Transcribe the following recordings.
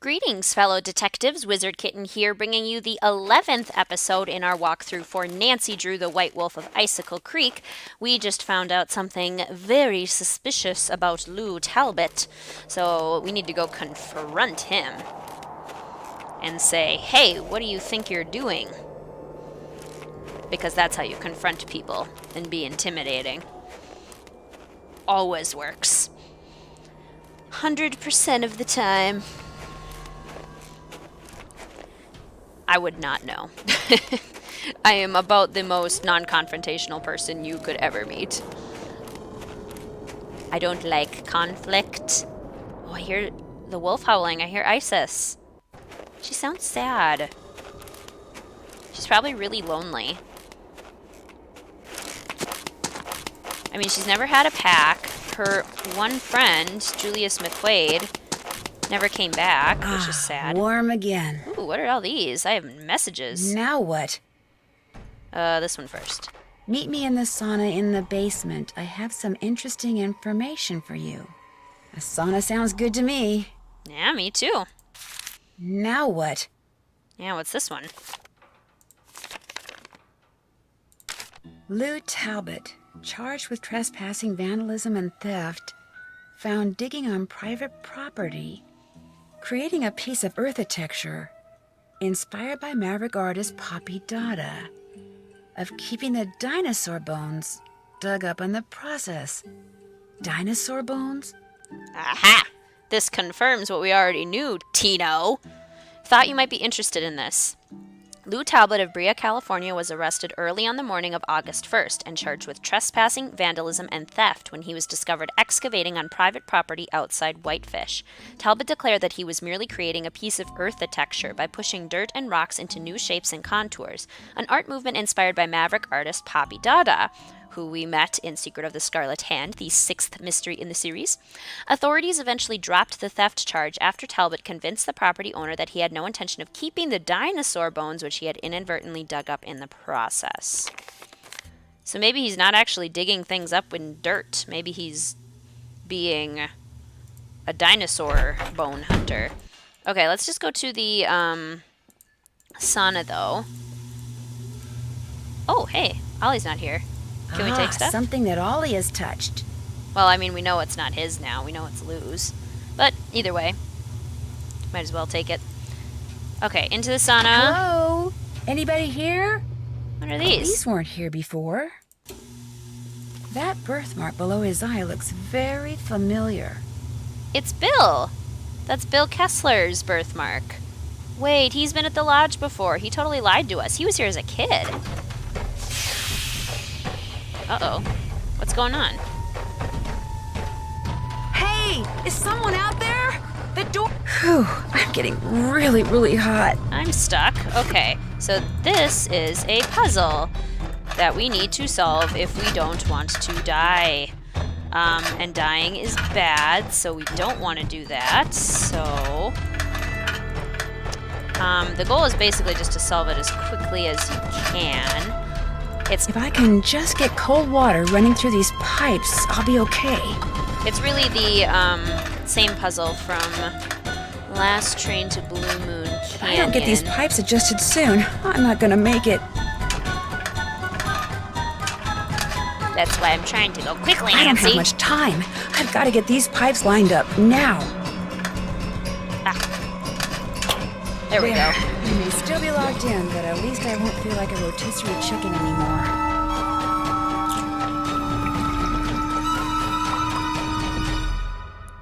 Greetings, fellow detectives. Wizard Kitten here, bringing you the 11th episode in our walkthrough for Nancy Drew, the White Wolf of Icicle Creek. We just found out something very suspicious about Lou Talbot, so we need to go confront him and say, hey, what do you think you're doing? Because that's how you confront people and be intimidating. Always works. 100% of the time. I would not know. I am about the most non-confrontational person you could ever meet. I don't like conflict. Oh, I hear the wolf howling. I hear Isis. She sounds sad. She's probably really lonely. I mean, she's never had a pack. Her one friend, Julius McQuaid, never came back, which is sad. Warm again. Ooh, what are all these? I have messages. Now what? This one first. Meet me in the sauna in the basement. I have some interesting information for you. A sauna sounds good to me. Yeah, me too. Now what? Yeah, what's this one? Lou Talbot, charged with trespassing, vandalism, and theft, found digging on private property, creating a piece of architecture inspired by maverick artist Poppy Dada, of keeping the dinosaur bones dug up in the process. Dinosaur bones? Aha! This confirms what we already knew, Tino. Thought you might be interested in this. Lou Talbot of Brea, California was arrested early on the morning of August 1st and charged with trespassing, vandalism, and theft when he was discovered excavating on private property outside Whitefish. Talbot declared that he was merely creating a piece of architecture by pushing dirt and rocks into new shapes and contours, an art movement inspired by maverick artist Poppy Dada, who we met in Secret of the Scarlet Hand, the sixth mystery in the series. Authorities eventually dropped the theft charge after Talbot convinced the property owner that he had no intention of keeping the dinosaur bones which he had inadvertently dug up in the process. So maybe he's not actually digging things up in dirt. Maybe he's being a dinosaur bone hunter. Okay, let's just go to the sauna, though. Oh, hey, Ollie's not here. Can we take stuff? Something that Ollie has touched. Well, I mean, we know it's not his now. We know it's Lou's. But either way, might as well take it. Okay, into the sauna. Hello? Anybody here? What are these? These weren't here before. That birthmark below his eye looks very familiar. It's Bill. That's Bill Kessler's birthmark. Wait, he's been at the lodge before. He totally lied to us. He was here as a kid. Uh-oh. What's going on? Hey! Is someone out there? The door... Whew, I'm getting really, really hot. I'm stuck. Okay, so this is a puzzle that we need to solve if we don't want to die. And dying is bad, so we don't want to do that. So... the goal is basically just to solve it as quickly as you can. If I can just get cold water running through these pipes, I'll be okay. It's really the same puzzle from Last Train to Blue Moon Canyon. If I don't get these pipes adjusted soon, I'm not gonna make it. That's why I'm trying to go quickly, I don't Nancy. have much time. I've got to get these pipes lined up now. There we go. I may still be logged in, but at least I won't feel like a rotisserie chicken anymore.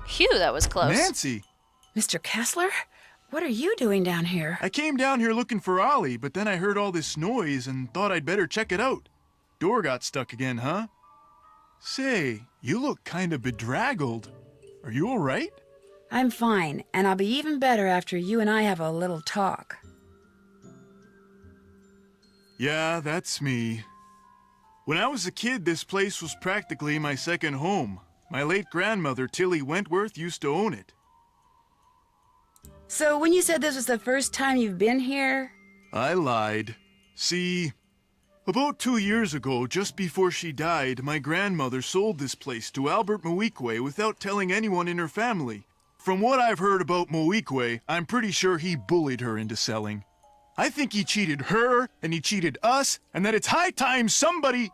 Phew, that was close. Nancy! Mr. Kessler? What are you doing down here? I came down here looking for Ollie, but then I heard all this noise and thought I'd better check it out. Door got stuck again, huh? Say, you look kind of bedraggled. Are you all right? I'm fine, and I'll be even better after you and I have a little talk. Yeah, that's me. When I was a kid, this place was practically my second home. My late grandmother, Tilly Wentworth, used to own it. So when you said this was the first time you've been here? I lied. See, about 2 years ago, just before she died, my grandmother sold this place to Albert Mweekwe without telling anyone in her family. From what I've heard about Moikwe, I'm pretty sure he bullied her into selling. I think he cheated her, and he cheated us, and that it's high time somebody...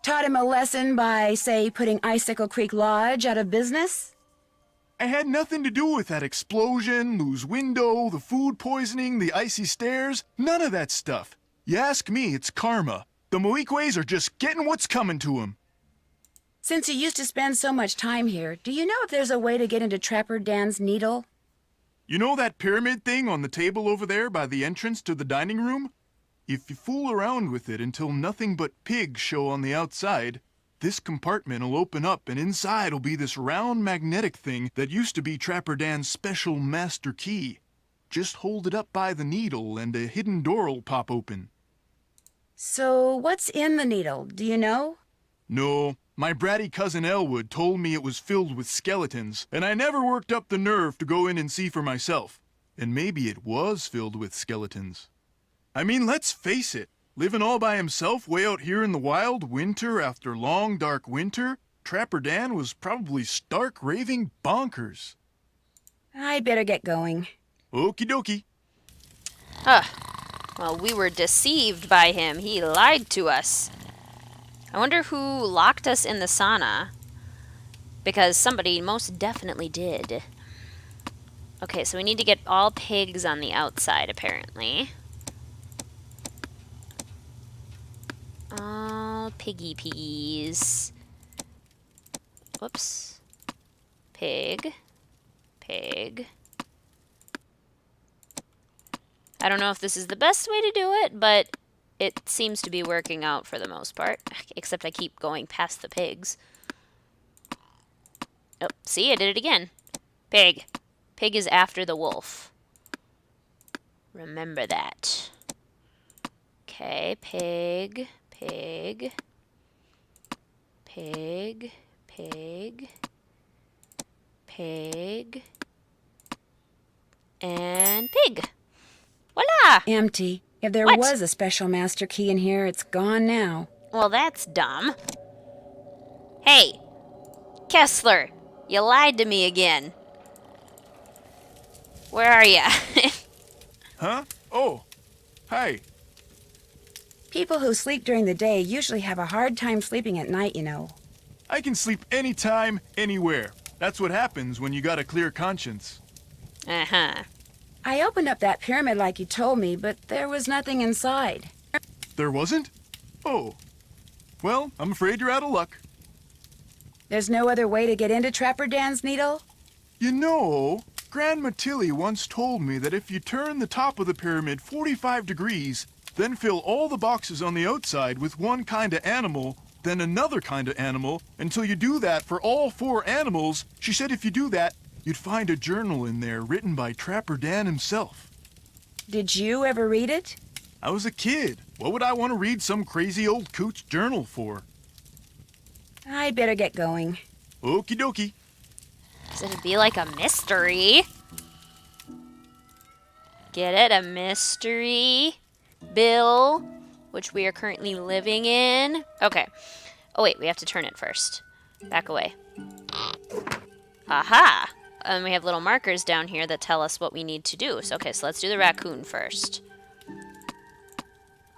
Taught him a lesson by, say, putting Icicle Creek Lodge out of business? I had nothing to do with that explosion, Lou's window, the food poisoning, the icy stairs, none of that stuff. You ask me, it's karma. The Moikwe's are just getting what's coming to them. Since you used to spend so much time here, do you know if there's a way to get into Trapper Dan's Needle? You know that pyramid thing on the table over there by the entrance to the dining room? If you fool around with it until nothing but pigs show on the outside, this compartment will open up and inside will be this round magnetic thing that used to be Trapper Dan's special master key. Just hold it up by the needle and a hidden door'll pop open. So what's in the needle, do you know? No, my bratty cousin Elwood told me it was filled with skeletons, and I never worked up the nerve to go in and see for myself. And maybe it was filled with skeletons. I mean, let's face it, living all by himself way out here in the wild, winter after long dark winter, Trapper Dan was probably stark raving bonkers. I better get going. Okie dokie. Well, we were deceived by him. He lied to us. I wonder who locked us in the sauna. Because somebody most definitely did. Okay, so we need to get all pigs on the outside, apparently. All piggy piggies. Whoops. Pig. Pig. I don't know if this is the best way to do it, but it seems to be working out for the most part. Except I keep going past the pigs. Oh, see, I did it again. Pig. Pig is after the wolf. Remember that. Okay, pig, pig, pig, pig, pig, and pig. Voila! Empty. If there What? was a special master key in here, it's gone now. Well, that's dumb. Hey, Kessler, you lied to me again. Where are ya? Huh? Oh, hi. People who sleep during the day usually have a hard time sleeping at night, you know. I can sleep anytime, anywhere. That's what happens when you got a clear conscience. Uh-huh. I opened up that pyramid like you told me, but there was nothing inside. There wasn't? Oh. Well, I'm afraid you're out of luck. There's no other way to get into Trapper Dan's Needle? You know, Grandma Tilly once told me that if you turn the top of the pyramid 45 degrees, then fill all the boxes on the outside with one kind of animal, then another kind of animal, until you do that for all 4 animals, she said if you do that, you'd find a journal in there written by Trapper Dan himself. Did you ever read it? I was a kid. What would I want to read some crazy old coot's journal for? I better get going. Okie dokie. So it'd be like a mystery. Get it? A mystery bill, which we are currently living in. Okay. Oh, wait, we have to turn it first. Back away. Aha! And we have little markers down here that tell us what we need to do. So, okay, so let's do the raccoon first.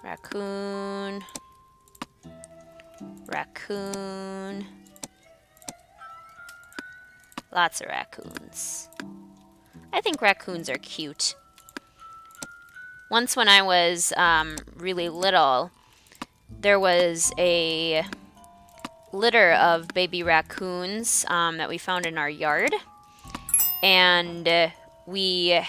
Raccoon. Raccoon. Lots of raccoons. I think raccoons are cute. Once when I was really little, there was a litter of baby raccoons that we found in our yard. And we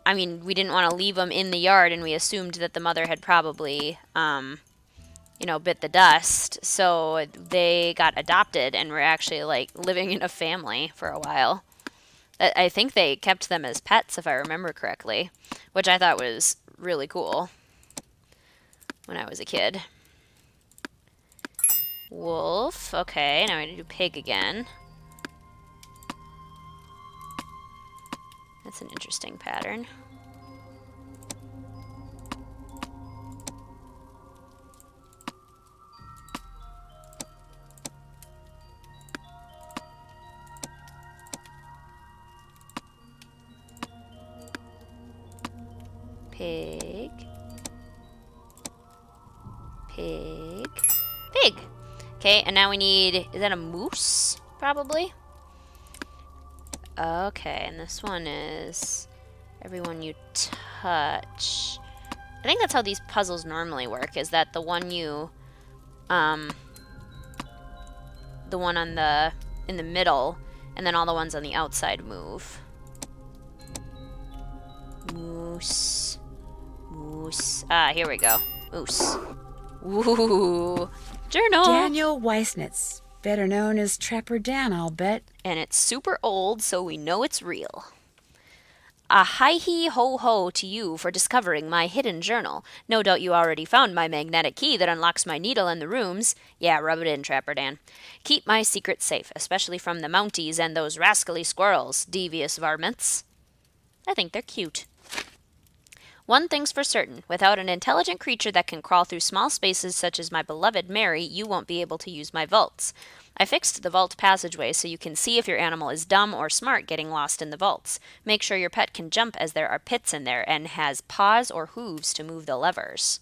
didn't want to leave them in the yard, and we assumed that the mother had probably, bit the dust. So they got adopted and were actually, living in a family for a while. I think they kept them as pets, if I remember correctly, which I thought was really cool when I was a kid. Wolf. Okay, now I need to do pig again. That's an interesting pattern. Pig. Pig. Pig. Okay, and now we need, is that a moose? Probably. Okay, and this one is everyone you touch. I think that's how these puzzles normally work, is that the one you, the one on the, in the middle, and then all the ones on the outside move. Moose. Moose. Ah, here we go. Moose. Ooh. Journal. Daniel Weissnitz, better known as Trapper Dan, I'll bet. And it's super old, so we know it's real. A hi-hee-ho-ho to you for discovering my hidden journal. No doubt you already found my magnetic key that unlocks my needle in the rooms. Yeah, rub it in, Trapper Dan. Keep my secret safe, especially from the Mounties and those rascally squirrels, devious varmints. I think they're cute. One thing's for certain, without an intelligent creature that can crawl through small spaces such as my beloved Mary, you won't be able to use my vaults. I fixed the vault passageway so you can see if your animal is dumb or smart getting lost in the vaults. Make sure your pet can jump as there are pits in there and has paws or hooves to move the levers.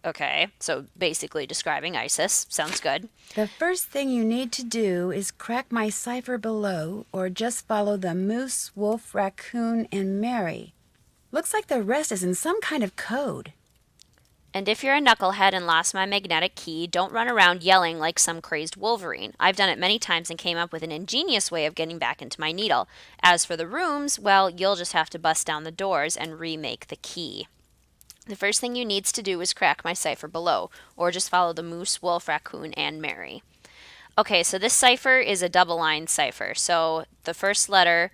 Okay, so basically describing ISIS. Sounds good. The first thing you need to do is crack my cipher below, or just follow the moose, wolf, raccoon, and Mary. Looks like the rest is in some kind of code. And if you're a knucklehead and lost my magnetic key, don't run around yelling like some crazed Wolverine. I've done it many times and came up with an ingenious way of getting back into my needle. As for the rooms, well, you'll just have to bust down the doors and remake the key. The first thing you needs to do is crack my cipher below, or just follow the moose, wolf, raccoon, and Mary. Okay, so this cipher is a double-line cipher. So the first letter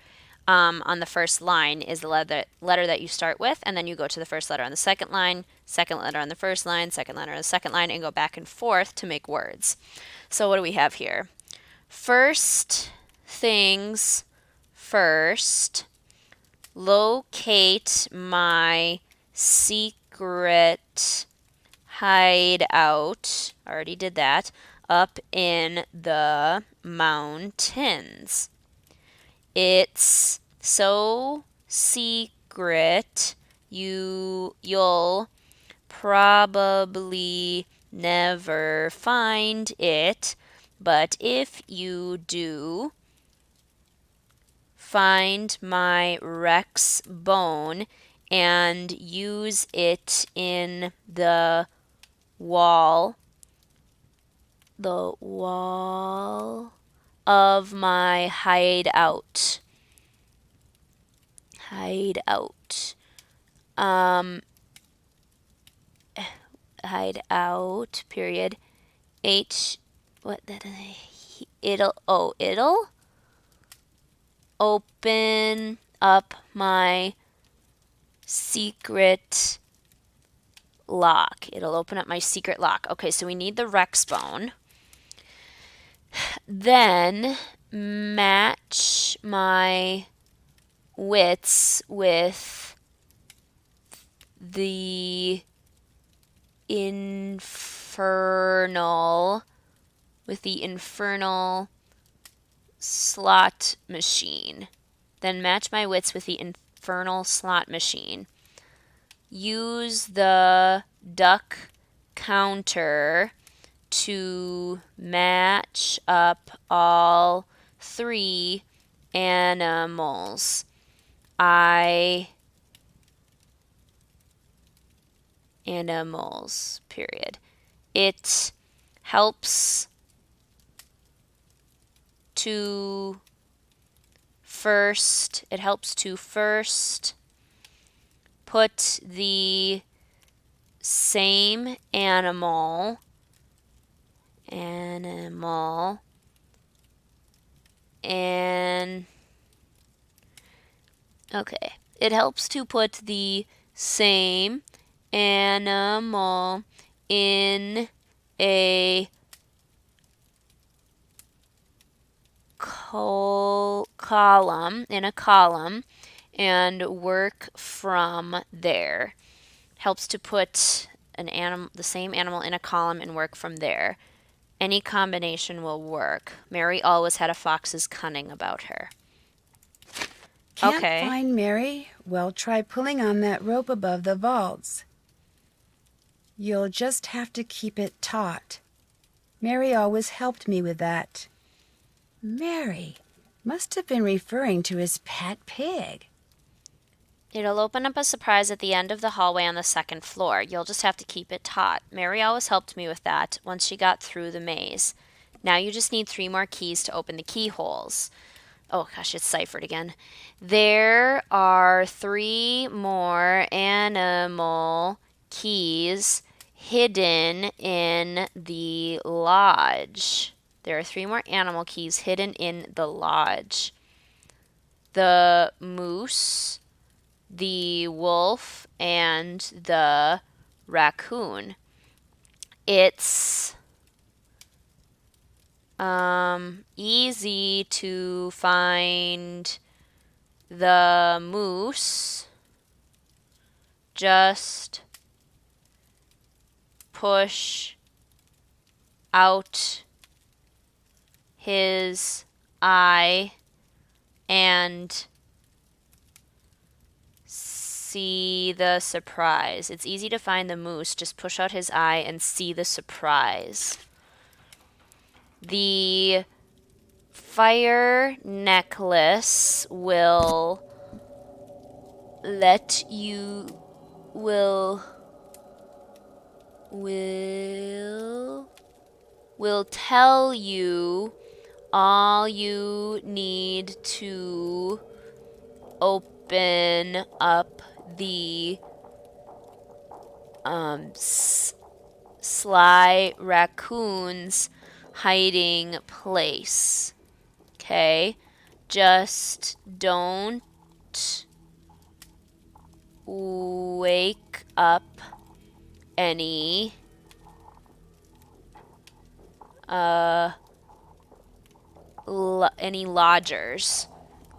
on the first line is the letter that you start with, and then you go to the first letter on the second line, second letter on the first line, second letter on the second line, and go back and forth to make words. So what do we have here? First things first, locate my secret hideout. Already did that. Up in the mountains. It's so secret you'll probably never find it, but if you do find my Rex bone and use it in the wall of my hideout. Hideout, period. It'll open up my secret lock. It'll open up my secret lock. Okay, so we need the Rex bone. Then match my wits with the infernal slot machine. Then match my wits with the infernal slot machine. Use the duck counter to match up all three animals. Animals, period. It helps to first put the same animal and okay. It helps to put the same animal in a column and work from there. Helps to put the same animal in a column and work from there. Any combination will work. Mary always had a fox's cunning about her. Can't Okay. find Mary? Well, try pulling on that rope above the vaults. You'll just have to keep it taut. Mary always helped me with that. Mary must have been referring to his pet pig. It'll open up a surprise at the end of the hallway on the second floor. You'll just have to keep it taut. Mary always helped me with that once she got through the maze. Now you just need 3 more keys to open the keyholes. Oh gosh, it's ciphered again. There are 3 more animal keys hidden in the lodge. There are 3 more animal keys hidden in the lodge. The moose, the wolf, and the raccoon. It's easy to find the moose. Just push out his eye and see the surprise. It's easy to find the moose. Just push out his eye and see the surprise. The fire necklace will let you will tell you all you need to open up the sly raccoon's hiding place. Okay? Just don't wake up any lodgers.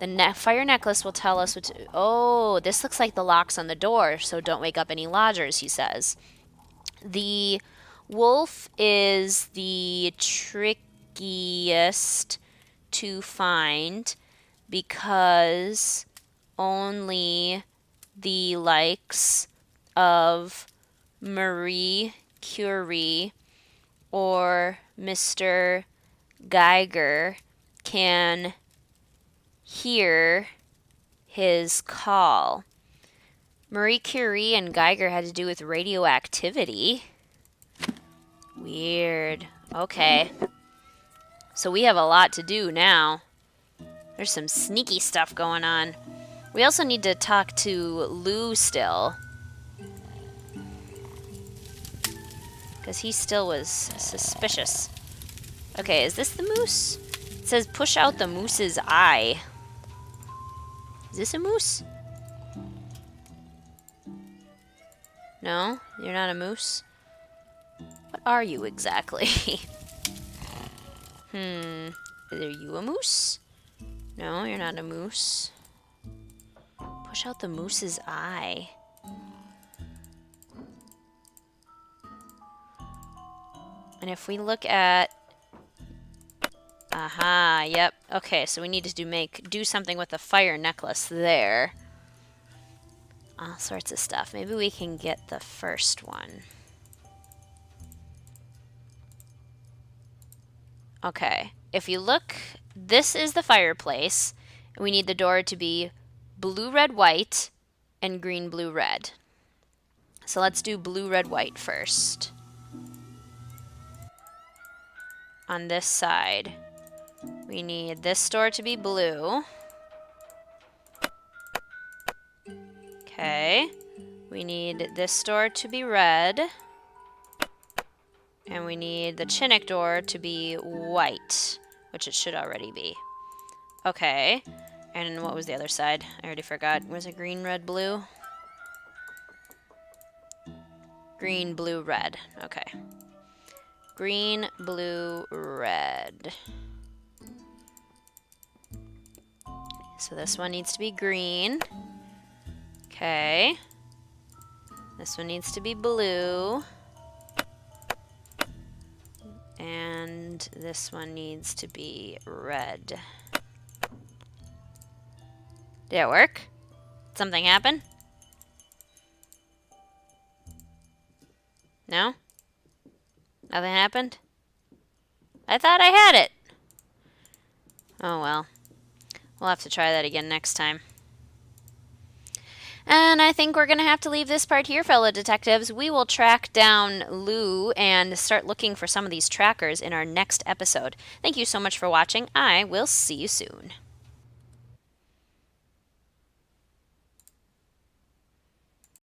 The fire necklace will tell us what to... Oh, this looks like the locks on the door, so don't wake up any lodgers, he says. The wolf is the trickiest to find because only the likes of Marie Curie or Mr. Geiger can hear his call. Marie Curie and Geiger had to do with radioactivity. Weird. Okay. So we have a lot to do now. There's some sneaky stuff going on. We also need to talk to Lou still. Because he still was suspicious. Okay, is this the moose? It says push out the moose's eye. Is this a moose? No? You're not a moose? What are you exactly? Are you a moose? No, you're not a moose. Push out the moose's eye. And if we look at... Aha, yep. Okay, so we need to do something with the fire necklace there. All sorts of stuff. Maybe we can get the first one. Okay, if you look, this is the fireplace. And we need the door to be blue, red, white, and green, blue, red. So let's do blue, red, white first. On this side, we need this door to be blue. Okay. We need this door to be red. And we need the Chinook door to be white, which it should already be. Okay. And what was the other side? I already forgot. Was it green, red, blue? Green, blue, red. Okay. Green, blue, red. So this one needs to be green. Okay. This one needs to be blue. And this one needs to be red. Did it work? Did something happen? No? Nothing happened? I thought I had it. Oh well. We'll have to try that again next time. And I think we're going to have to leave this part here, fellow detectives. We will track down Lou and start looking for some of these trackers in our next episode. Thank you so much for watching. I will see you soon.